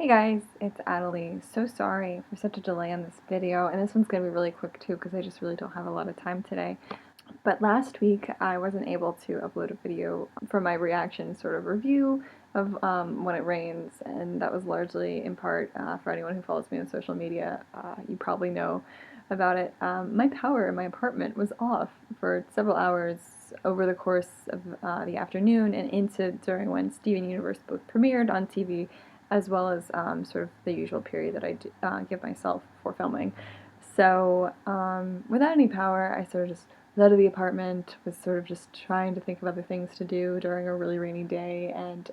Hey guys, it's ATTILEE. So sorry for such a delay on this video, and this one's going to be really quick too because I just really don't have a lot of time today. But last week I wasn't able to upload a video for my reaction sort of review of When It Rains, and that was largely in part for anyone who follows me on social media. You probably know about it. My power in my apartment was off for several hours over the course of the afternoon and into during when Steven Universe both premiered on TV as well as sort of the usual period that I give myself for filming. So without any power, I sort of just was out of the apartment, was sort of just trying to think of other things to do during a really rainy day, and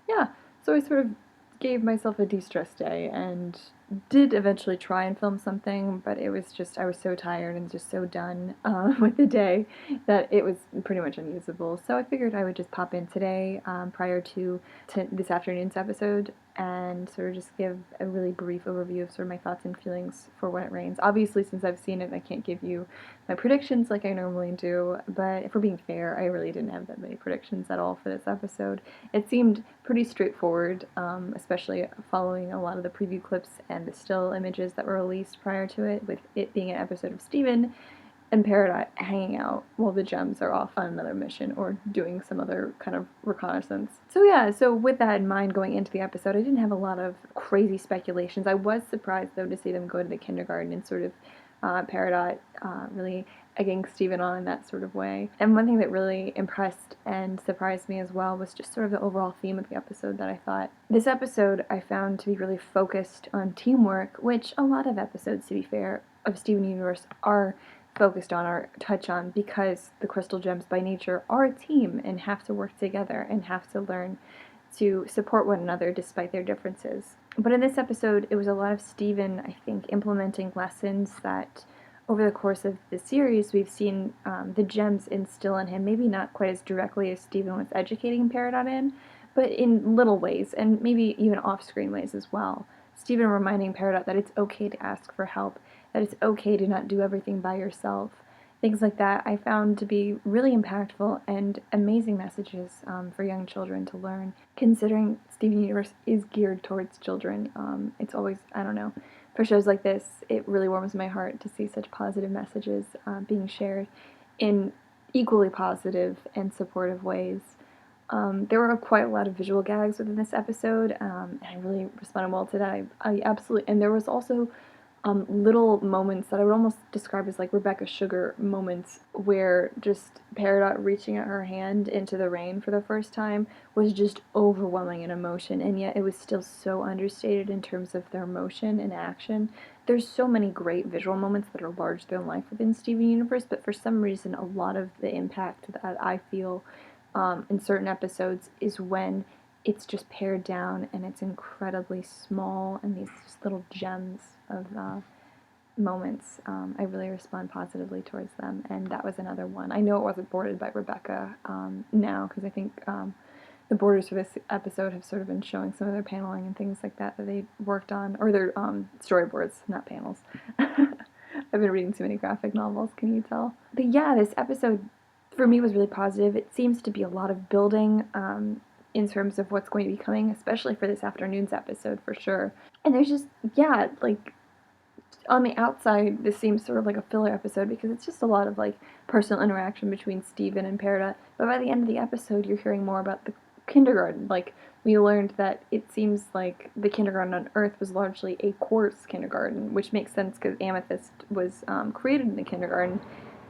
yeah, so I sort of gave myself a de-stress day and did eventually try and film something, but it was just, I was so tired and just so done with the day that it was pretty much unusable. So I figured I would just pop in today prior to this afternoon's episode and sort of just give a really brief overview of sort of my thoughts and feelings for When It Rains. Obviously, since I've seen it, I can't give you my predictions like I normally do, but if we're being fair, I really didn't have that many predictions at all for this episode. It seemed pretty straightforward, especially following a lot of the preview clips and the still images that were released prior to it, with it being an episode of Steven and Peridot hanging out while the gems are off on another mission or doing some other kind of reconnaissance. So yeah, so with that in mind going into the episode, I didn't have a lot of crazy speculations. I was surprised though to see them go to the kindergarten and sort of Peridot really egging Steven on in that sort of way. And one thing that really impressed and surprised me as well was just sort of the overall theme of the episode that I thought. This episode I found to be really focused on teamwork, which a lot of episodes, to be fair, of Steven Universe are focused on or touch on, because the crystal gems by nature are a team and have to work together and have to learn to support one another despite their differences. But in this episode, it was a lot of Steven, I think, implementing lessons that over the course of the series we've seen the gems instill in him, maybe not quite as directly as Steven was educating Peridot in, but in little ways, and maybe even off-screen ways as well. Steven reminding Peridot that it's okay to ask for help, that it's okay to not do everything by yourself. Things like that I found to be really impactful and amazing messages for young children to learn. Considering Steven Universe is geared towards children, it's always, I don't know, for shows like this, it really warms my heart to see such positive messages being shared in equally positive and supportive ways. There were quite a lot of visual gags within this episode, and I really responded well to that. I absolutely, and there was also little moments that I would almost describe as like Rebecca Sugar moments, where just Peridot reaching out her hand into the rain for the first time was just overwhelming in emotion, and yet it was still so understated in terms of their emotion and action. There's so many great visual moments that are larger than life within Steven Universe, but for some reason a lot of the impact that I feel in certain episodes is when it's just pared down and it's incredibly small and these just little gems of moments. I really respond positively towards them, and that was another one. I know it wasn't boarded by Rebecca now, because I think the borders for this episode have sort of been showing some of their paneling and things like that that they worked on, or their storyboards, not panels. I've been reading too many graphic novels, can you tell? But yeah, this episode for me was really positive. It seems to be a lot of building in terms of what's going to be coming, especially for this afternoon's episode for sure. And there's just, yeah, like, on the outside, this seems sort of like a filler episode because it's just a lot of, like, personal interaction between Steven and Peridot. But by the end of the episode, you're hearing more about the kindergarten. Like, we learned that it seems like the kindergarten on Earth was largely a quartz kindergarten, which makes sense because amethyst was created in the kindergarten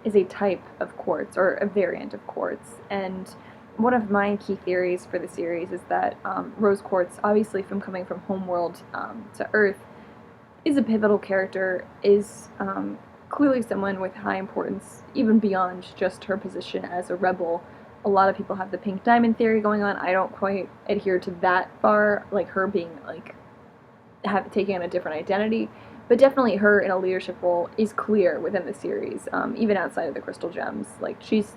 is a type of quartz, or a variant of quartz. And one of my key theories for the series is that rose quartz, obviously from coming from Homeworld to Earth, is a pivotal character, is clearly someone with high importance, even beyond just her position as a rebel. A lot of people have the pink diamond theory going on. I don't quite adhere to that far, like her being like taking on a different identity, but definitely her in a leadership role is clear within the series, even outside of the crystal gems. Like, she's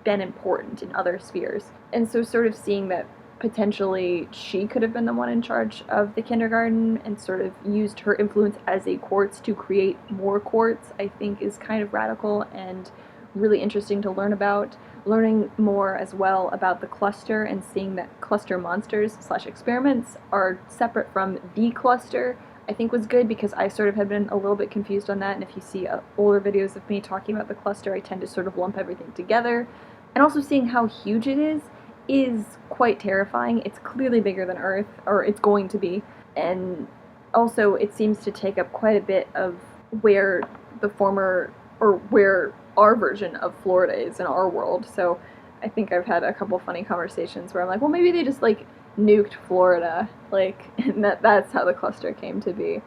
been important in other spheres, and so sort of seeing that potentially she could have been the one in charge of the kindergarten and sort of used her influence as a quartz to create more quartz, I think is kind of radical and really interesting to learn about. Learning more as well about the cluster and seeing that cluster monsters / experiments are separate from the cluster, I think was good, because I sort of had been a little bit confused on that, and if you see older videos of me talking about the cluster, I tend to sort of lump everything together. And also seeing how huge it is quite terrifying. It's clearly bigger than Earth, or it's going to be, and also it seems to take up quite a bit of where the former, or where our version of Florida is in our world. So I think I've had a couple funny conversations where I'm like, well, maybe they just like nuked Florida, like, and that's how the cluster came to be.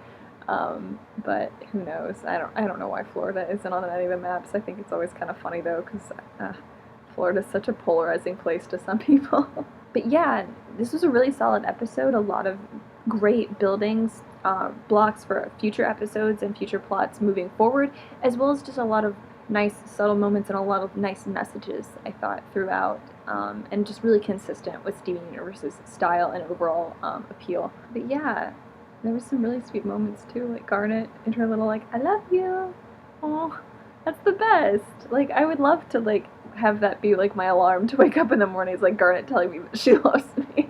But who knows? I don't know why Florida isn't on any of the maps. I think it's always kind of funny though, because Florida's such a polarizing place to some people. But yeah, this was a really solid episode. A lot of great buildings, blocks for future episodes and future plots moving forward, as well as just a lot of nice subtle moments and a lot of nice messages, I thought, throughout, and just really consistent with Steven Universe's style and overall appeal. But yeah, there was some really sweet moments too, like Garnet and her little like, I love you. Oh, that's the best. Like, I would love to like have that be like my alarm to wake up in the mornings, like Garnet telling me that she loves me.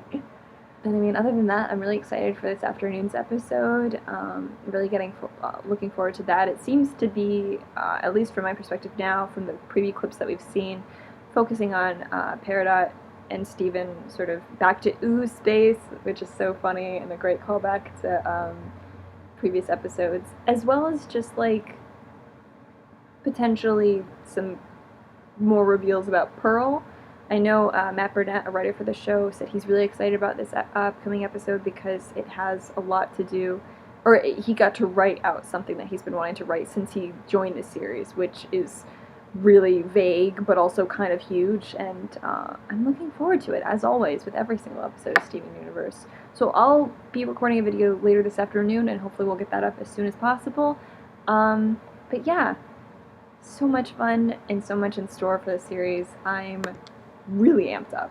And I mean, other than that, I'm really excited for this afternoon's episode. Really looking forward to that. It seems to be, at least from my perspective now, from the preview clips that we've seen, focusing on Peridot and Steven sort of back to ooze space, which is so funny and a great callback to previous episodes, as well as just like potentially some more reveals about Pearl. I know Matt Burnett, a writer for the show, said he's really excited about this upcoming episode because it has a lot to do, or he got to write out something that he's been wanting to write since he joined the series, which is really vague but also kind of huge, and I'm looking forward to it, as always, with every single episode of Steven Universe. So I'll be recording a video later this afternoon, and hopefully we'll get that up as soon as possible. But yeah, so much fun and so much in store for the series. I'm really amped up.